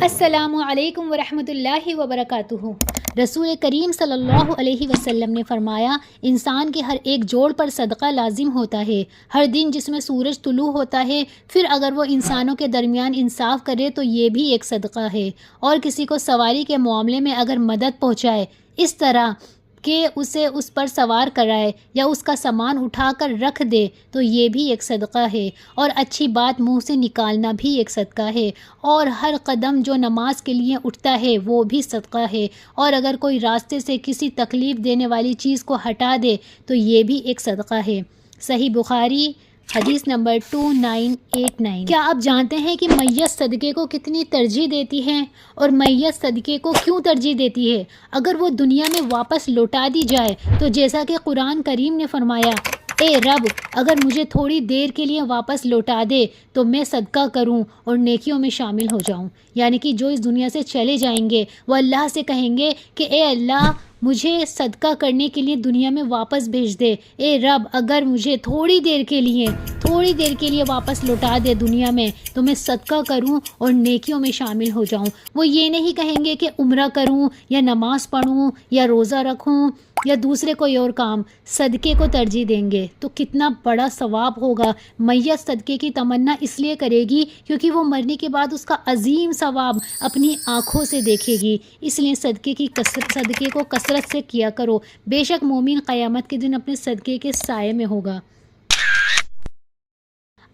السلام علیکم ورحمۃ اللہ وبرکاتہ۔ رسول کریم صلی اللہ علیہ وسلم نے فرمایا، انسان کے ہر ایک جوڑ پر صدقہ لازم ہوتا ہے۔ ہر دن جس میں سورج طلوع ہوتا ہے، پھر اگر وہ انسانوں کے درمیان انصاف کرے تو یہ بھی ایک صدقہ ہے، اور کسی کو سواری کے معاملے میں اگر مدد پہنچائے، اس طرح کہ اسے اس پر سوار کرائے یا اس کا سامان اٹھا کر رکھ دے، تو یہ بھی ایک صدقہ ہے، اور اچھی بات منہ سے نکالنا بھی ایک صدقہ ہے، اور ہر قدم جو نماز کے لیے اٹھتا ہے وہ بھی صدقہ ہے، اور اگر کوئی راستے سے کسی تکلیف دینے والی چیز کو ہٹا دے تو یہ بھی ایک صدقہ ہے۔ صحیح بخاری حدیث نمبر 2989۔ کیا آپ جانتے ہیں کہ میت صدقے کو کتنی ترجیح دیتی ہے، اور میت صدقے کو کیوں ترجیح دیتی ہے؟ اگر وہ دنیا میں واپس لوٹا دی جائے تو جیسا کہ قرآن کریم نے فرمایا، اے رب، اگر مجھے تھوڑی دیر کے لیے واپس لوٹا دے تو میں صدقہ کروں اور نیکیوں میں شامل ہو جاؤں۔ یعنی کہ جو اس دنیا سے چلے جائیں گے وہ اللہ سے کہیں گے کہ اے اللہ، مجھے صدقہ کرنے کے لیے دنیا میں واپس بھیج دے۔ اے رب، اگر مجھے تھوڑی دیر کے لیے واپس لوٹا دے دنیا میں تو میں صدقہ کروں اور نیکیوں میں شامل ہو جاؤں۔ وہ یہ نہیں کہیں گے کہ عمرہ کروں یا نماز پڑھوں یا روزہ رکھوں یا دوسرے کوئی اور کام، صدقے کو ترجیح دیں گے۔ تو کتنا بڑا ثواب ہوگا۔ میت صدقے کی تمنا اس لیے کرے گی کیونکہ وہ مرنے کے بعد اس کا عظیم ثواب اپنی آنکھوں سے دیکھے گی۔ اس لیے صدقے کو کثرت سے کیا کرو، بے شک مومن قیامت کے دن اپنے صدقے کے سائے میں ہوگا۔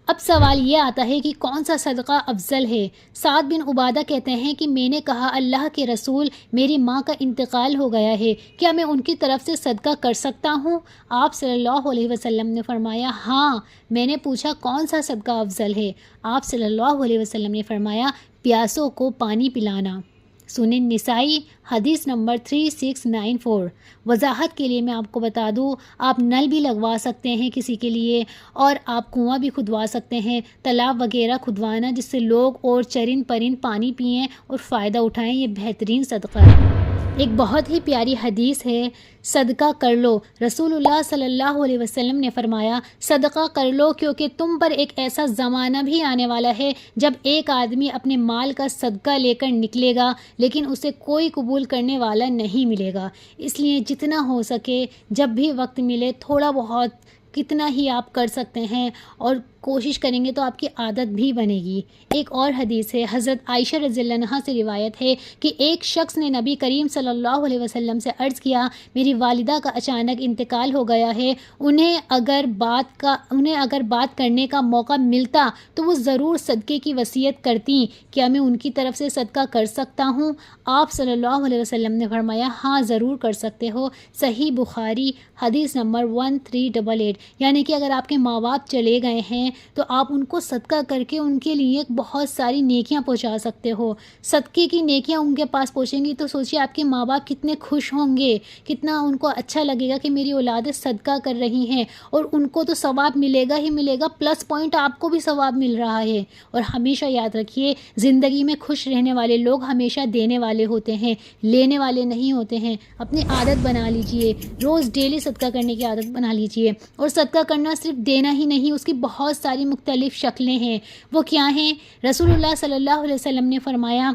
اب سوال یہ آتا ہے کہ کون سا صدقہ افضل ہے؟ سعد بن عبادہ کہتے ہیں کہ میں نے کہا، اللہ کے رسول، میری ماں کا انتقال ہو گیا ہے، کیا میں ان کی طرف سے صدقہ کر سکتا ہوں؟ آپ صلی اللہ علیہ وسلم نے فرمایا، ہاں۔ میں نے پوچھا، کون سا صدقہ افضل ہے؟ آپ صلی اللہ علیہ وسلم نے فرمایا، پیاسوں کو پانی پلانا۔ سنن نسائی حدیث نمبر 3694۔ وضاحت کے لیے میں آپ کو بتا دوں، آپ نل بھی لگوا سکتے ہیں کسی کے لیے، اور آپ کنواں بھی کھدوا سکتے ہیں، تالاب وغیرہ کھدوانا جس سے لوگ اور چرند پرند پانی پئیں اور فائدہ اٹھائیں، یہ بہترین صدقہ ہے۔ ایک بہت ہی پیاری حدیث ہے، صدقہ کر لو۔ رسول اللہ صلی اللہ علیہ وسلم نے فرمایا، صدقہ کر لو کیونکہ تم پر ایک ایسا زمانہ بھی آنے والا ہے جب ایک آدمی اپنے مال کا صدقہ لے کر نکلے گا لیکن اسے کوئی قبول کرنے والا نہیں ملے گا۔ اس لیے جتنا ہو سکے، جب بھی وقت ملے، تھوڑا بہت کتنا ہی آپ کر سکتے ہیں، اور کوشش کریں گے تو آپ کی عادت بھی بنے گی۔ ایک اور حدیث ہے، حضرت عائشہ رضی اللہ عنہا سے روایت ہے کہ ایک شخص نے نبی کریم صلی اللہ علیہ وسلم سے عرض کیا، میری والدہ کا اچانک انتقال ہو گیا ہے، انہیں اگر بات کرنے کا موقع ملتا تو وہ ضرور صدقے کی وصیت کرتی، کیا میں ان کی طرف سے صدقہ کر سکتا ہوں؟ آپ صلی اللہ علیہ وسلم نے فرمایا، ہاں ضرور کر سکتے ہو۔ صحیح بخاری حدیث نمبر 1388۔ یعنی کہ اگر آپ کے ماں باپ چلے گئے ہیں تو آپ ان کو صدقہ کر کے ان کے لیے بہت ساری نیکیاں پہنچا سکتے ہو۔ صدقے کی نیکیاں ان کے پاس پہنچیں گی تو سوچیے آپ کے ماں باپ کتنے خوش ہوں گے، کتنا ان کو اچھا لگے گا کہ میری اولادیں صدقہ کر رہی ہیں، اور ان کو تو ثواب ملے گا ہی ملے گا، پلس پوائنٹ آپ کو بھی ثواب مل رہا ہے۔ اور ہمیشہ یاد رکھیے، زندگی میں خوش رہنے والے لوگ ہمیشہ دینے والے ہوتے ہیں، لینے والے نہیں ہوتے ہیں۔ اپنی عادت بنا لیجئے، روز ڈیلی صدقہ کرنے کی عادت بنا لیجئے، اور صدقہ کرنا صرف دینا ہی نہیں، اس کی بہت ساری مختلف شکلیں ہیں۔ وہ کیا ہیں؟ رسول اللہ صلی اللہ علیہ وسلم نے فرمایا،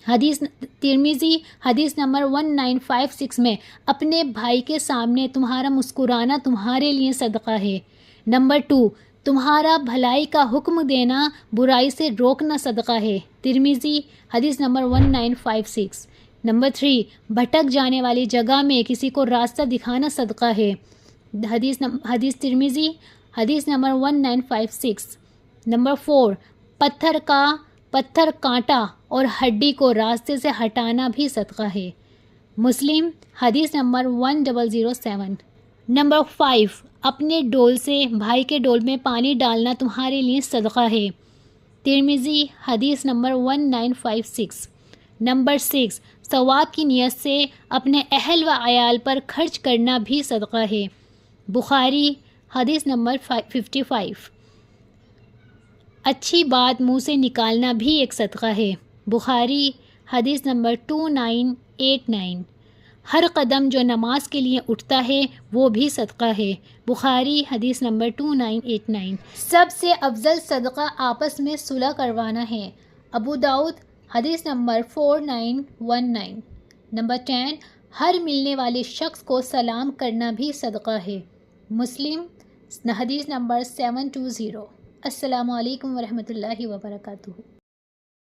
حدیث ترمذی حدیث نمبر 1956 میں، اپنے بھائی کے سامنے تمہارا مسکرانا تمہارے لیے صدقہ ہے۔ نمبر 2، تمہارا بھلائی کا حکم دینا، برائی سے روکنا صدقہ ہے۔ ترمذی حدیث نمبر 1956۔ نمبر 3، بھٹک جانے والی جگہ میں کسی کو راستہ دکھانا صدقہ ہے۔ حدیث ترمذی حدیث نمبر 1956۔ نمبر 4، پتھر کانٹا اور ہڈی کو راستے سے ہٹانا بھی صدقہ ہے۔ مسلم حدیث نمبر 1007۔ نمبر 5، اپنے ڈول سے بھائی کے ڈول میں پانی ڈالنا تمہارے لیے صدقہ ہے۔ ترمذی حدیث نمبر 1956۔ نمبر 6، ثواب کی نیت سے اپنے اہل و عیال پر خرچ کرنا بھی صدقہ ہے۔ بخاری حدیث نمبر 55۔ اچھی بات منہ سے نکالنا بھی ایک صدقہ ہے۔ بخاری حدیث نمبر 2989۔ ہر قدم جو نماز کے لیے اٹھتا ہے وہ بھی صدقہ ہے۔ بخاری حدیث نمبر 2989۔ سب سے افضل صدقہ آپس میں صلح کروانا ہے۔ ابو داؤد حدیث نمبر 4919۔ نمبر 10، ہر ملنے والے شخص کو سلام کرنا بھی صدقہ ہے۔ مسلم حدیث نمبر 720۔ السلام علیکم ورحمۃ اللہ وبرکاتہ۔